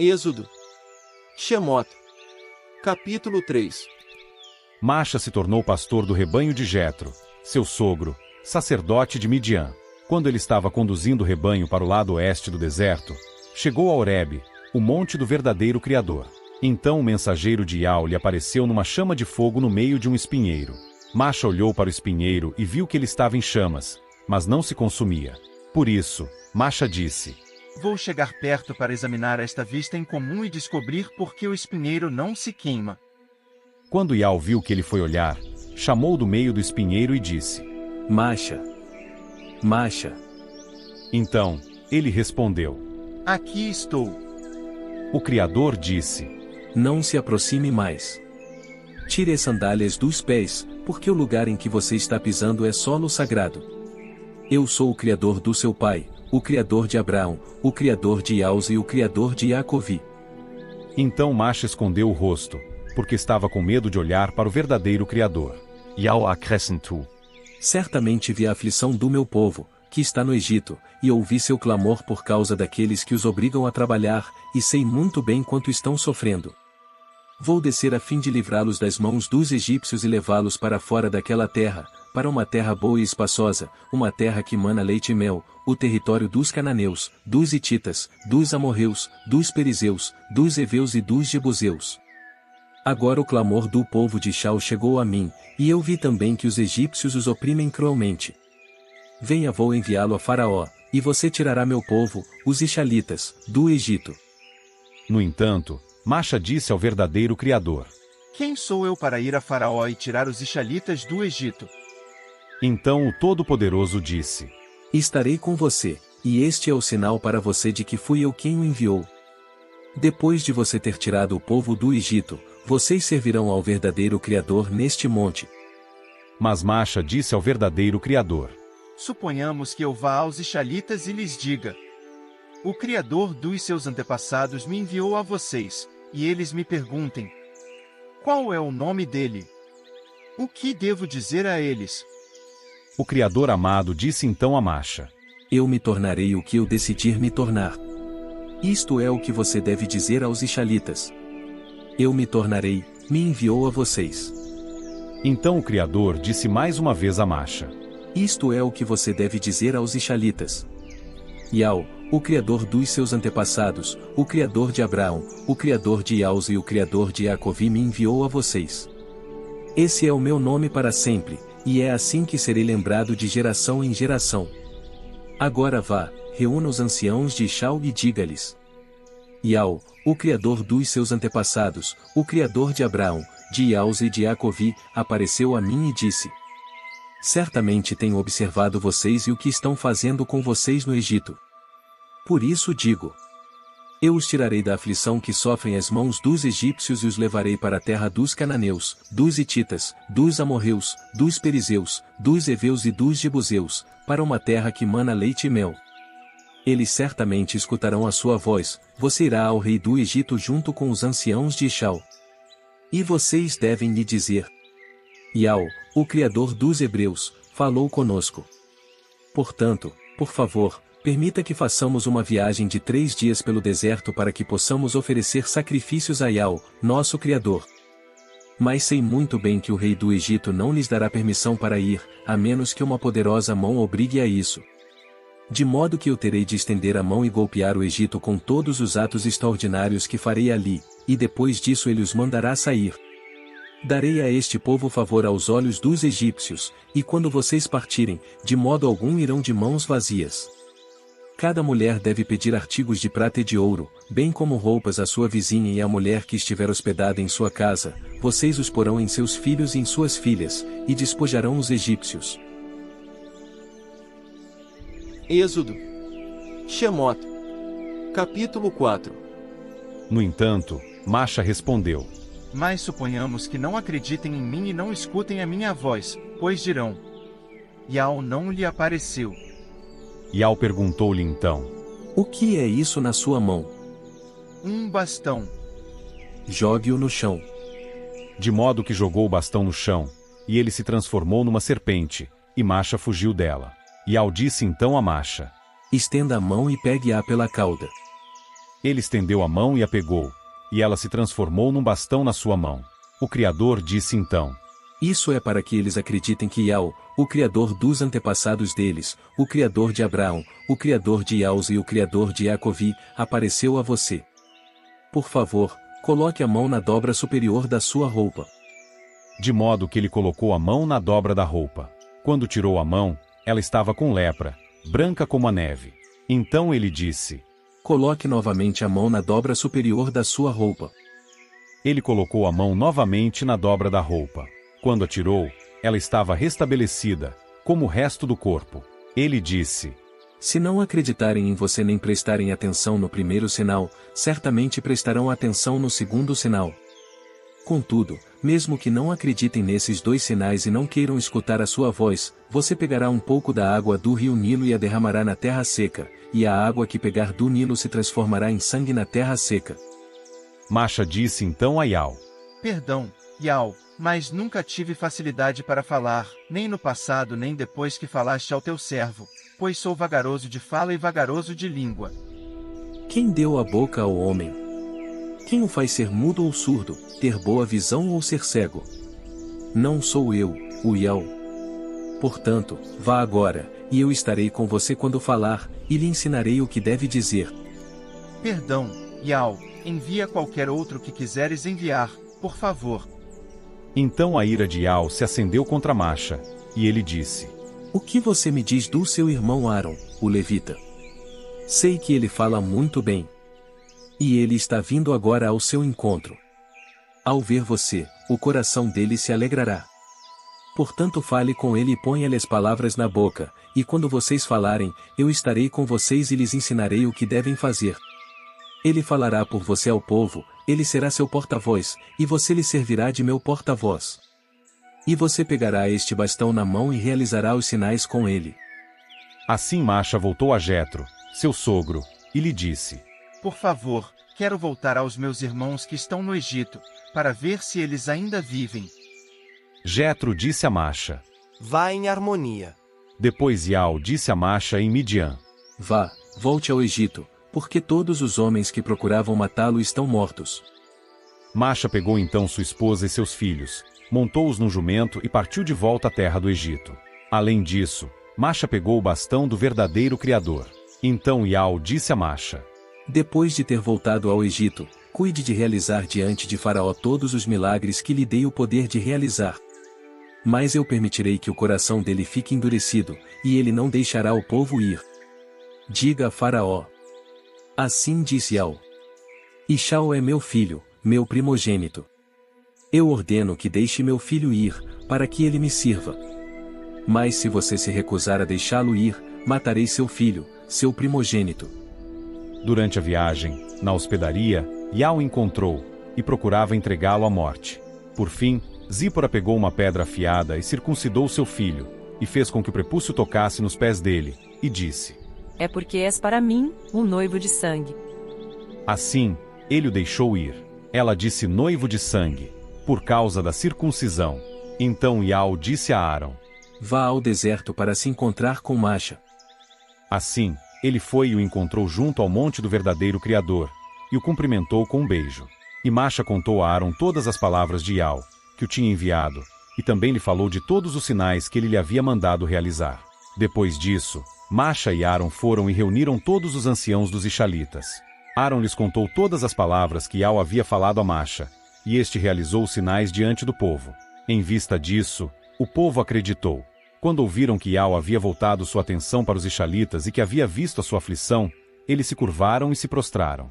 Êxodo. Shemot. Capítulo 3. Macha se tornou pastor do rebanho de Jetro, seu sogro, sacerdote de Midian. Quando ele estava conduzindo o rebanho para o lado oeste do deserto, chegou a Horebe, o monte do verdadeiro Criador. Então o mensageiro de Iau lhe apareceu numa chama de fogo no meio de um espinheiro. Macha olhou para o espinheiro e viu que ele estava em chamas, mas não se consumia. Por isso, Macha disse: Vou chegar perto para examinar esta vista incomum e descobrir por que o espinheiro não se queima. Quando Iau viu que ele foi olhar, chamou do meio do espinheiro e disse: Macha, Macha. Então, ele respondeu: Aqui estou. O Criador disse: Não se aproxime mais. Tire as sandálias dos pés, porque o lugar em que você está pisando é solo sagrado. Eu sou o Criador do seu pai, o Criador de Abraão, o Criador de Iaus e o Criador de Jacovi. Então Macha escondeu o rosto, porque estava com medo de olhar para o verdadeiro Criador. Iau acrescentou: Certamente vi a aflição do meu povo, que está no Egito, e ouvi seu clamor por causa daqueles que os obrigam a trabalhar, e sei muito bem quanto estão sofrendo. Vou descer a fim de livrá-los das mãos dos egípcios e levá-los para fora daquela terra, para uma terra boa e espaçosa, uma terra que mana leite e mel, o território dos cananeus, dos hititas, dos amorreus, dos perizeus, dos heveus e dos jebuseus. Agora o clamor do povo de Chau chegou a mim, e eu vi também que os egípcios os oprimem cruelmente. Venha, vou enviá-lo a Faraó, e você tirará meu povo, os Ixalitas, do Egito. No entanto, Macha disse ao verdadeiro Criador: Quem sou eu para ir a Faraó e tirar os Ixalitas do Egito? Então o Todo-Poderoso disse: Estarei com você, e este é o sinal para você de que fui eu quem o enviou. Depois de você ter tirado o povo do Egito, vocês servirão ao verdadeiro Criador neste monte. Mas Macha disse ao verdadeiro Criador: Suponhamos que eu vá aos Ixalitas e lhes diga: O Criador dos seus antepassados me enviou a vocês, e eles me perguntem: Qual é o nome dele? O que devo dizer a eles? O Criador amado disse então a Macha: Eu me tornarei o que eu decidir me tornar. Isto é o que você deve dizer aos Ixalitas. Eu me tornarei, me enviou a vocês. Então o Criador disse mais uma vez a Macha: Isto é o que você deve dizer aos Ixalitas. Iau, o Criador dos seus antepassados, o Criador de Abraão, o Criador de Iaus e o Criador de Jacovi me enviou a vocês. Esse é o meu nome para sempre, e é assim que serei lembrado de geração em geração. Agora vá, reúna os anciãos de Chau e diga-lhes: Iau, o Criador dos seus antepassados, o Criador de Abraão, de Iaus e de Jacovi, apareceu a mim e disse: Certamente tenho observado vocês e o que estão fazendo com vocês no Egito. Por isso digo: Eu os tirarei da aflição que sofrem as mãos dos egípcios e os levarei para a terra dos cananeus, dos hititas, dos amorreus, dos perizeus, dos heveus e dos jebuseus, para uma terra que mana leite e mel. Eles certamente escutarão a sua voz, você irá ao rei do Egito junto com os anciãos de Chau. E vocês devem lhe dizer: Iau, o Criador dos Hebreus, falou conosco. Portanto, por favor, permita que façamos uma viagem de 3 dias pelo deserto para que possamos oferecer sacrifícios a Iau, nosso Criador. Mas sei muito bem que o rei do Egito não lhes dará permissão para ir, a menos que uma poderosa mão obrigue a isso. De modo que eu terei de estender a mão e golpear o Egito com todos os atos extraordinários que farei ali, e depois disso ele os mandará sair. Darei a este povo favor aos olhos dos egípcios, e quando vocês partirem, de modo algum irão de mãos vazias. Cada mulher deve pedir artigos de prata e de ouro, bem como roupas à sua vizinha e à mulher que estiver hospedada em sua casa, vocês os porão em seus filhos e em suas filhas, e despojarão os egípcios. Êxodo. Shemot. Capítulo 4. No entanto, Macha respondeu: Mas suponhamos que não acreditem em mim e não escutem a minha voz, pois dirão: Iau não lhe apareceu. Iau perguntou-lhe então: O que é isso na sua mão? Um bastão. Jogue-o no chão. De modo que jogou o bastão no chão, e ele se transformou numa serpente, e Macha fugiu dela. Iau disse então a Macha: Estenda a mão e pegue-a pela cauda. Ele estendeu a mão e a pegou, e ela se transformou num bastão na sua mão. O Criador disse então: Isso é para que eles acreditem que Yahweh, o Criador dos antepassados deles, o Criador de Abraão, o Criador de Yaus e o Criador de Jacovi, apareceu a você. Por favor, coloque a mão na dobra superior da sua roupa. De modo que ele colocou a mão na dobra da roupa. Quando tirou a mão, ela estava com lepra, branca como a neve. Então ele disse: Coloque novamente a mão na dobra superior da sua roupa. Ele colocou a mão novamente na dobra da roupa. Quando a tirou, ela estava restabelecida, como o resto do corpo. Ele disse: Se não acreditarem em você nem prestarem atenção no primeiro sinal, certamente prestarão atenção no segundo sinal. Contudo, mesmo que não acreditem nesses dois sinais e não queiram escutar a sua voz, você pegará um pouco da água do rio Nilo e a derramará na terra seca, e a água que pegar do Nilo se transformará em sangue na terra seca. Masha disse então a Yao: Perdão, Yao, mas nunca tive facilidade para falar, nem no passado nem depois que falaste ao teu servo, pois sou vagaroso de fala e vagaroso de língua. Quem deu a boca ao homem? Quem o faz ser mudo ou surdo, ter boa visão ou ser cego? Não sou eu, o Yao. Portanto, vá agora, e eu estarei com você quando falar, e lhe ensinarei o que deve dizer. Perdão, Yao, envia qualquer outro que quiseres enviar, por favor. Então a ira de Yao se acendeu contra Masha, e ele disse: O que você me diz do seu irmão Aaron, o levita? Sei que ele fala muito bem. E ele está vindo agora ao seu encontro. Ao ver você, o coração dele se alegrará. Portanto, fale com ele e ponha-lhe as palavras na boca, e quando vocês falarem, eu estarei com vocês e lhes ensinarei o que devem fazer. Ele falará por você ao povo, ele será seu porta-voz, e você lhe servirá de meu porta-voz. E você pegará este bastão na mão e realizará os sinais com ele. Assim Masha voltou a Jetro, seu sogro, e lhe disse: Por favor, quero voltar aos meus irmãos que estão no Egito, para ver se eles ainda vivem. Jetro disse a Masha: Vá em harmonia. Depois Yao disse a Masha em Midian: Vá, volte ao Egito, porque todos os homens que procuravam matá-lo estão mortos. Masha pegou então sua esposa e seus filhos, montou-os num jumento e partiu de volta à terra do Egito. Além disso, Masha pegou o bastão do verdadeiro Criador. Então Yao disse a Masha: Depois de ter voltado ao Egito, cuide de realizar diante de Faraó todos os milagres que lhe dei o poder de realizar. Mas eu permitirei que o coração dele fique endurecido, e ele não deixará o povo ir. Diga a Faraó: Assim disse Yao: Ishau é meu filho, meu primogênito. Eu ordeno que deixe meu filho ir, para que ele me sirva. Mas se você se recusar a deixá-lo ir, matarei seu filho, seu primogênito. Durante a viagem, na hospedaria, Yao encontrou, e procurava entregá-lo à morte. Por fim, Zípora pegou uma pedra afiada e circuncidou seu filho, e fez com que o prepúcio tocasse nos pés dele, e disse: É porque és para mim, um noivo de sangue. Assim, ele o deixou ir. Ela disse noivo de sangue, por causa da circuncisão. Então Yao disse a Aaron: Vá ao deserto para se encontrar com Masha. Assim, ele foi e o encontrou junto ao monte do verdadeiro Criador, e o cumprimentou com um beijo. E Masha contou a Aaron todas as palavras de Yao, que o tinha enviado, e também lhe falou de todos os sinais que ele lhe havia mandado realizar. Depois disso, Masha e Aaron foram e reuniram todos os anciãos dos Ishalitas. Aaron lhes contou todas as palavras que Yao havia falado a Masha, e este realizou os sinais diante do povo. Em vista disso, o povo acreditou. Quando ouviram que Yao havia voltado sua atenção para os Ishalitas e que havia visto a sua aflição, eles se curvaram e se prostraram.